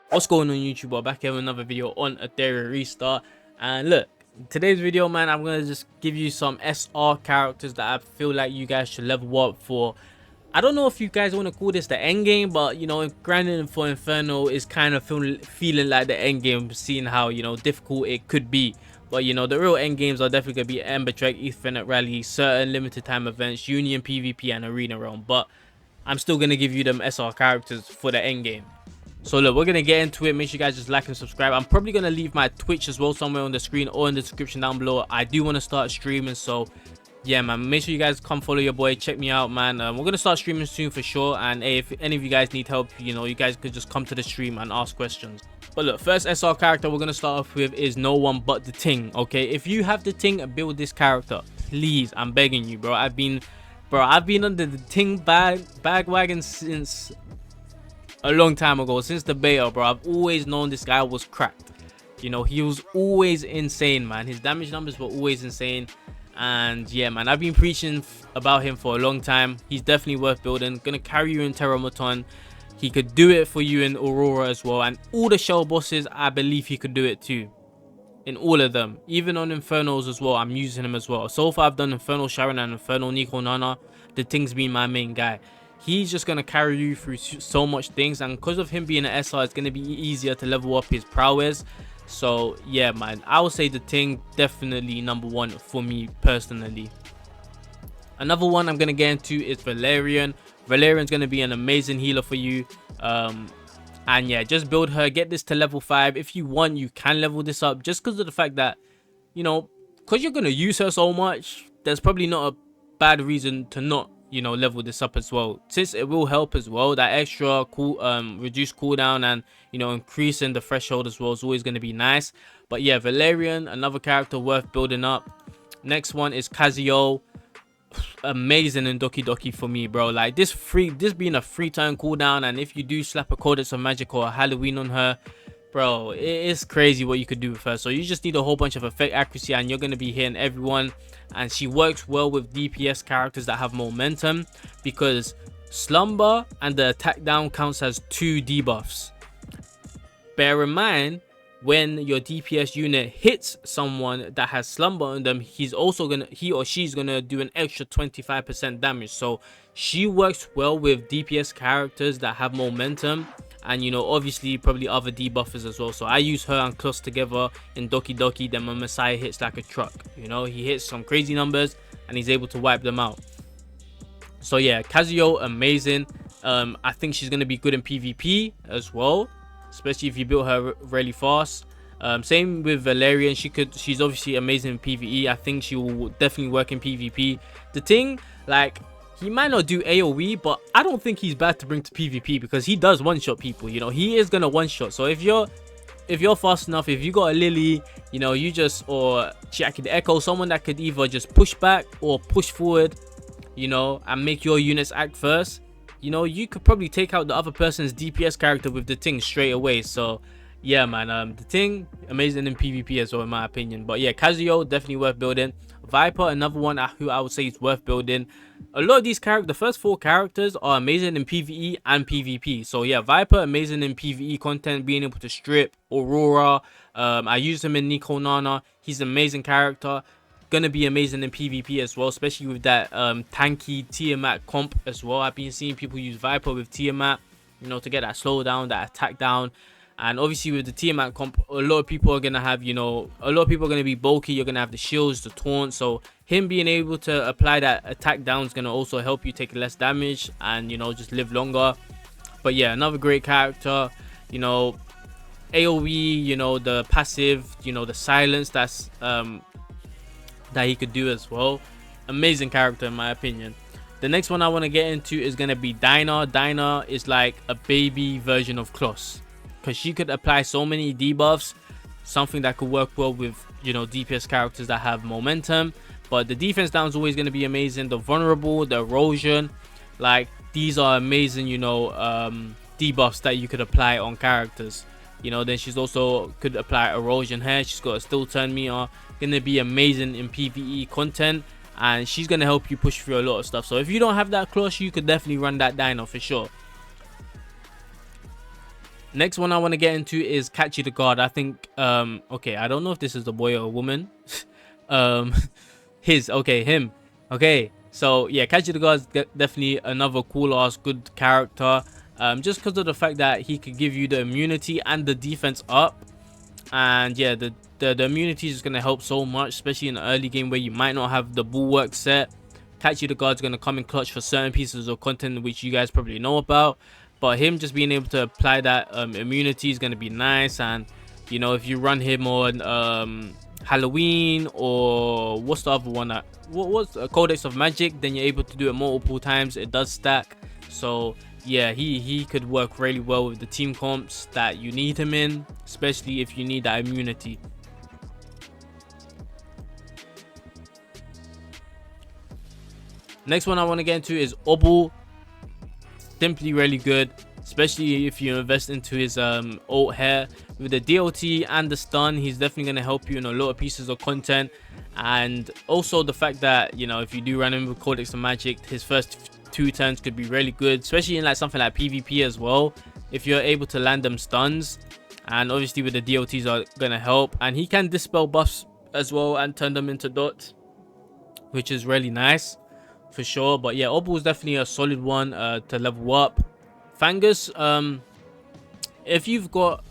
What's going on YouTube? We're back here with another video on Etheria restart. And look, today's video, man, I'm gonna just give you some SR characters that I feel like you guys should level up for. I don't know if you guys want to call this the end game, but you know, grinding for Inferno is kind of feeling like the end game, seeing how, you know, difficult it could be. But you know, the real end games are definitely gonna be Ember Trek, Ethernet Rally, certain limited time events, Union PvP, and Arena Realm. But I'm still gonna give you them SR characters for the end game. So look, we're gonna get into it. Make sure you guys just like and subscribe. I'm probably gonna leave my Twitch as well somewhere on the screen or in the description down below. I do want to start streaming, so yeah, man, make sure you guys come follow your boy, check me out, man. We're gonna start streaming soon for sure, and hey, if any of you guys need help, you know, you guys could just come to the stream and ask questions. But look, first SR character we're gonna start off with is no one but the Ting. Okay, if you have the Ting, build this character, please. I'm begging you, bro. I've been under the Ting bagwagon since a long time ago, since the beta, bro. I've always known this guy was cracked. You know, he was always insane, man. His damage numbers were always insane. And yeah, man, I've been preaching about him for a long time. He's definitely worth building. Gonna carry you in Terramaton. He could do it for you in Aurora as well. And all the shell bosses, I believe he could do it too. In all of them. Even on Infernos as well, I'm using him as well. So far, I've done Infernal Sharon and Infernal Nico Nana. The Ting's been my main guy. He's just going to carry you through so much things. And because of him being an SR, it's going to be easier to level up his prowess. So, yeah, man. I would say the Ting definitely #1 for me personally. Another one I'm going to get into is Valerian. Valerian's going to be an amazing healer for you. And yeah, just build her. Get this to level 5. If you want, you can level this up. Just because of the fact that, you know, because you're going to use her so much, there's probably not a bad reason to not, you know, level this up as well, since it will help as well. That extra reduced cooldown and, you know, increasing the threshold as well is always going to be nice. But yeah, Valerian, another character worth building up. Next one is Kazuyo. Amazing in Doki Doki for me, bro. Like this being a free turn cooldown, and if you do slap a Codex of Magic or a Halloween on her, bro, it's crazy what you could do with her. So you just need a whole bunch of effect accuracy and you're going to be hitting everyone. And she works well with DPS characters that have momentum, because slumber and the attack down counts as 2 debuffs. Bear in mind, when your DPS unit hits someone that has slumber on them, he or she's gonna do an extra 25% damage. So she works well with DPS characters that have momentum, and you know, obviously probably other debuffers as well. So I use her and Kloss together in Doki Doki. Then my Messiah hits like a truck. You know, he hits some crazy numbers and he's able to wipe them out. So yeah, Kazuyo, amazing. I think she's gonna be good in PvP as well, especially if you build her really fast. Same with Valerian. She's obviously amazing in PvE. I think she will definitely work in PvP. The Ting, like, he might not do AoE, but I don't think he's bad to bring to PvP, because he does one-shot people. You know, he is gonna one-shot. So if you're fast enough, if you got a Lily, you know, or Chiaki the Echo, someone that could either just push back or push forward, you know, and make your units act first, you know, you could probably take out the other person's DPS character with the Ting straight away. So yeah, man, the Ting, amazing in PvP as well, in my opinion. But yeah, Kazuyo, definitely worth building. Viper, another one who I would say is worth building. A lot of these characters, the first 4 characters, are amazing in PvE and PvP. So yeah, Viper, amazing in PvE content, being able to strip Aurora. I use him in Nico Nana. He's an amazing character. Gonna be amazing in PvP as well, especially with that tanky Tiamat comp as well. I've been seeing people use Viper with Tiamat, you know, to get that slow down, that attack down. And obviously with the Tiamat comp, a lot of people are gonna have, you know, a lot of people are gonna be bulky. You're gonna have the shields, the taunt. So him being able to apply that attack down is gonna also help you take less damage and, you know, just live longer. But yeah, another great character. You know, AoE, you know, the passive, you know, the silence, that's that he could do as well. Amazing character in my opinion. The next one I want to get into is going to be Dinah. Dinah is like a baby version of Kloss, because she could apply so many debuffs, something that could work well with, you know, DPS characters that have momentum. But the defense down is always going to be amazing. The vulnerable, the erosion, like, these are amazing, you know, debuffs that you could apply on characters. You know, then she's also could apply erosion here. She's got a still turn meter, gonna be amazing in PvE content, and she's gonna help you push through a lot of stuff. So if you don't have that Kloss, you could definitely run that Dino for sure. Next one I want to get into is Catchy the God. I think okay, I don't know if this is a boy or a woman. um him. Okay, so yeah, Catchy the God is definitely another cool ass good character. Just because of the fact that he could give you the immunity and the defense up. And yeah, the immunity is going to help so much, especially in the early game where you might not have the bulwark set. Catchy the God's going to come in clutch for certain pieces of content which you guys probably know about, but him just being able to apply that immunity is going to be nice. And you know, if you run him on Halloween, or what's the other one, that what's Codex of Magic, then you're able to do it multiple times. It does stack. So yeah, he could work really well with the team comps that you need him in, especially if you need that immunity. Next one I want to get into is Obul. Simply really good, especially if you invest into his ult hair with the DOT and the stun. He's definitely going to help you in a lot of pieces of content. And also the fact that, you know, if you do run him with Codex of Magic, his first 2 turns could be really good, especially in like something like PvP as well, if you're able to land them stuns. And obviously with the DOTs are going to help, and he can dispel buffs as well and turn them into dots, which is really nice for sure. But yeah, Obul is definitely a solid one to level up. Fangus, if you've got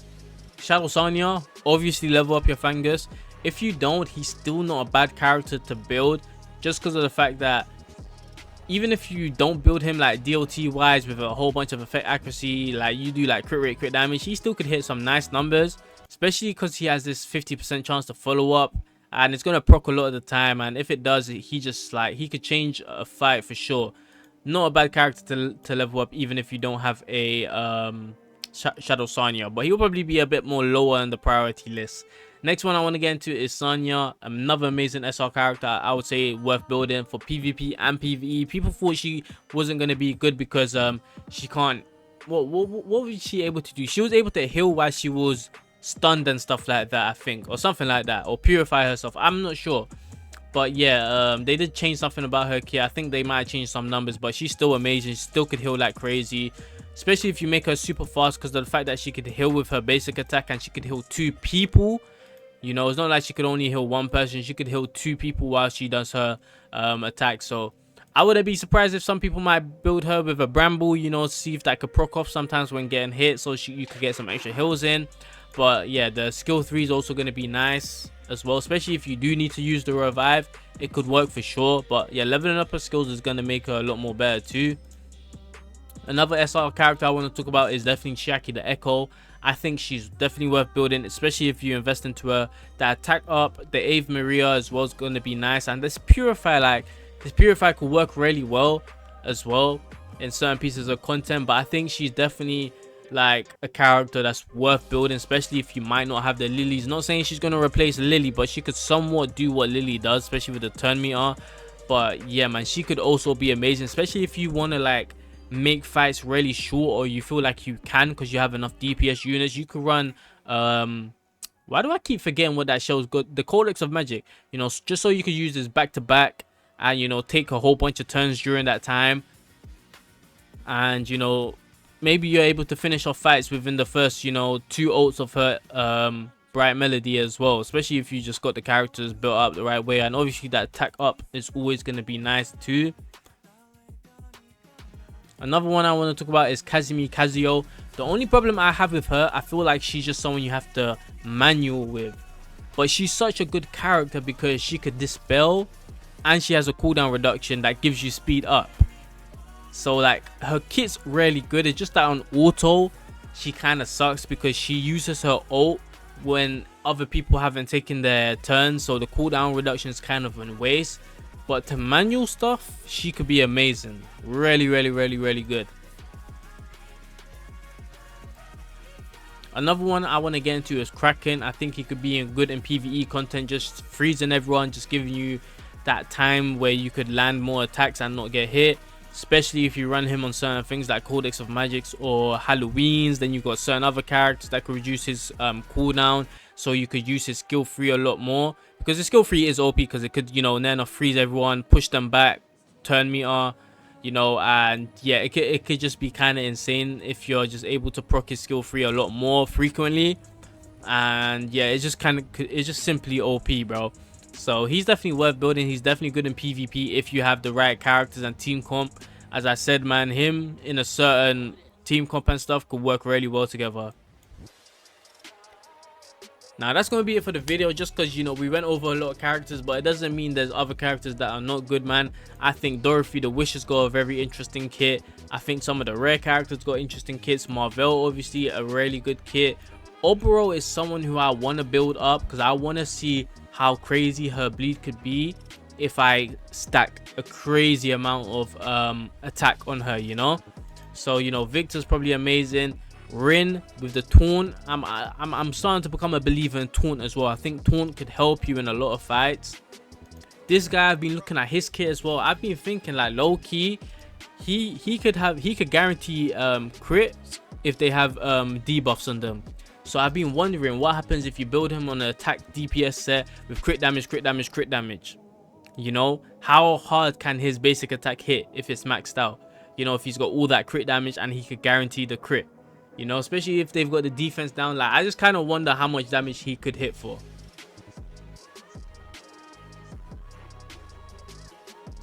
Shadow Sanya, obviously level up your Fangus. If you don't, he's still not a bad character to build, just because of the fact that even if you don't build him like DOT wise with a whole bunch of effect accuracy, like you do like crit rate, crit damage, he still could hit some nice numbers, especially because he has this 50% chance to follow up, and it's going to proc a lot of the time. And if it does, he just like, he could change a fight for sure. Not a bad character to level up, even if you don't have a Shadow Sanya, but he'll probably be a bit more lower on the priority list. Next one I want to get into is Sanya, another amazing SR character. I would say worth building for PvP and PvE. People thought she wasn't going to be good because she can't, what was she able to do? She was able to heal while she was stunned and stuff like that, I think, or something like that, or purify herself. I'm not sure. But yeah, they did change something about her kit. I think they might change some numbers, but she's still amazing. She still could heal like crazy, especially if you make her super fast, because of the fact that she could heal with her basic attack and she could heal 2 people. You know, it's not like she could only heal 1 person. She could heal 2 people while she does her attack. So I wouldn't be surprised if some people might build her with a Bramble, you know, see if that could proc off sometimes when getting hit, so you could get some extra heals in. But yeah, the skill 3 is also going to be nice as well, especially if you do need to use the revive. It could work for sure. But yeah, leveling up her skills is going to make her a lot more better too. Another SR character I want to talk about is definitely Chiaki the Echo. I think she's definitely worth building, especially if you invest into her. The attack up, the Ave Maria as well is going to be nice. And this Purify, like, this Purify could work really well as well in certain pieces of content. But I think she's definitely like a character that's worth building, especially if you might not have the Lilies. Not saying she's going to replace Lily, but she could somewhat do what Lily does, especially with the turn meter. But yeah, man, she could also be amazing, especially if you want to like make fights really short, or you feel like you can because you have enough DPS units. You could run why do I keep forgetting what that show's good, the Codex of Magic, you know, just so you could use this back to back and, you know, take a whole bunch of turns during that time. And, you know, maybe you're able to finish off fights within the first, you know, 2 ults of her Bright Melody as well, especially if you just got the characters built up the right way. And obviously that attack up is always going to be nice too. Another one I want to talk about is Kazumi Kazuyo. The only problem I have with her, I feel like she's just someone you have to manual with. But she's such a good character because she could dispel, and she has a cooldown reduction that gives you speed up. So like, her kit's really good. It's just that on auto, she kind of sucks because she uses her ult when other people haven't taken their turn. So the cooldown reduction is kind of a waste. But to manual stuff, she could be amazing. Really, really, really, really good. Another one I want to get into is Kraken. I think he could be good in PvE content, just freezing everyone, just giving you that time where you could land more attacks and not get hit. Especially if you run him on certain things like Codex of Magics or Halloweens. Then you've got certain other characters that could reduce his cooldown, so you could use his skill 3 a lot more, because the skill 3 is OP because it could, you know, then freeze everyone, push them back, turn meter. you know. And yeah, it could just be kind of insane if you're just able to proc his skill 3 a lot more frequently. And yeah, it's just simply OP, bro. So he's definitely worth building. He's definitely good in PvP if you have the right characters and team comp. As I said, man, him in a certain team comp and stuff could work really well together. Now that's going to be it for the video, just because, you know, we went over a lot of characters, but it doesn't mean there's other characters that are not good, man. I think Dorothy the Wishes got a very interesting kit. I think some of the rare characters got interesting kits. Marvel, obviously, a really good kit. Oboro is someone who I want to build up because I want to see how crazy her bleed could be if I stack a crazy amount of attack on her, you know. So, you know, Victor's probably amazing. Rin with the taunt, I'm starting to become a believer in taunt as well. I think taunt could help you in a lot of fights. This guy, I've been looking at his kit as well. I've been thinking, like, low key, he could guarantee crits if they have debuffs on them. So I've been wondering what happens if you build him on an attack DPS set with crit damage, crit damage, crit damage. You know, how hard can his basic attack hit if it's maxed out? You know, if he's got all that crit damage and he could guarantee the crit. You know, especially if they've got the defense down. Like, I just kind of wonder how much damage he could hit for.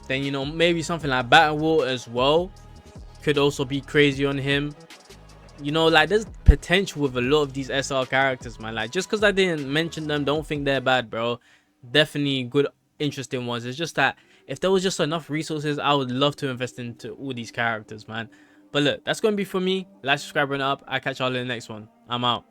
Then, you know, maybe something like Battle Wall as well could also be crazy on him. You know, like, there's potential with a lot of these SR characters, man. Like, just because I didn't mention them, don't think they're bad, bro. Definitely good, interesting ones. It's just that if there was just enough resources, I would love to invest into all these characters, man. But look, that's going to be for me. Like, subscribe, and up. I'll catch y'all in the next one. I'm out.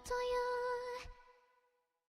To you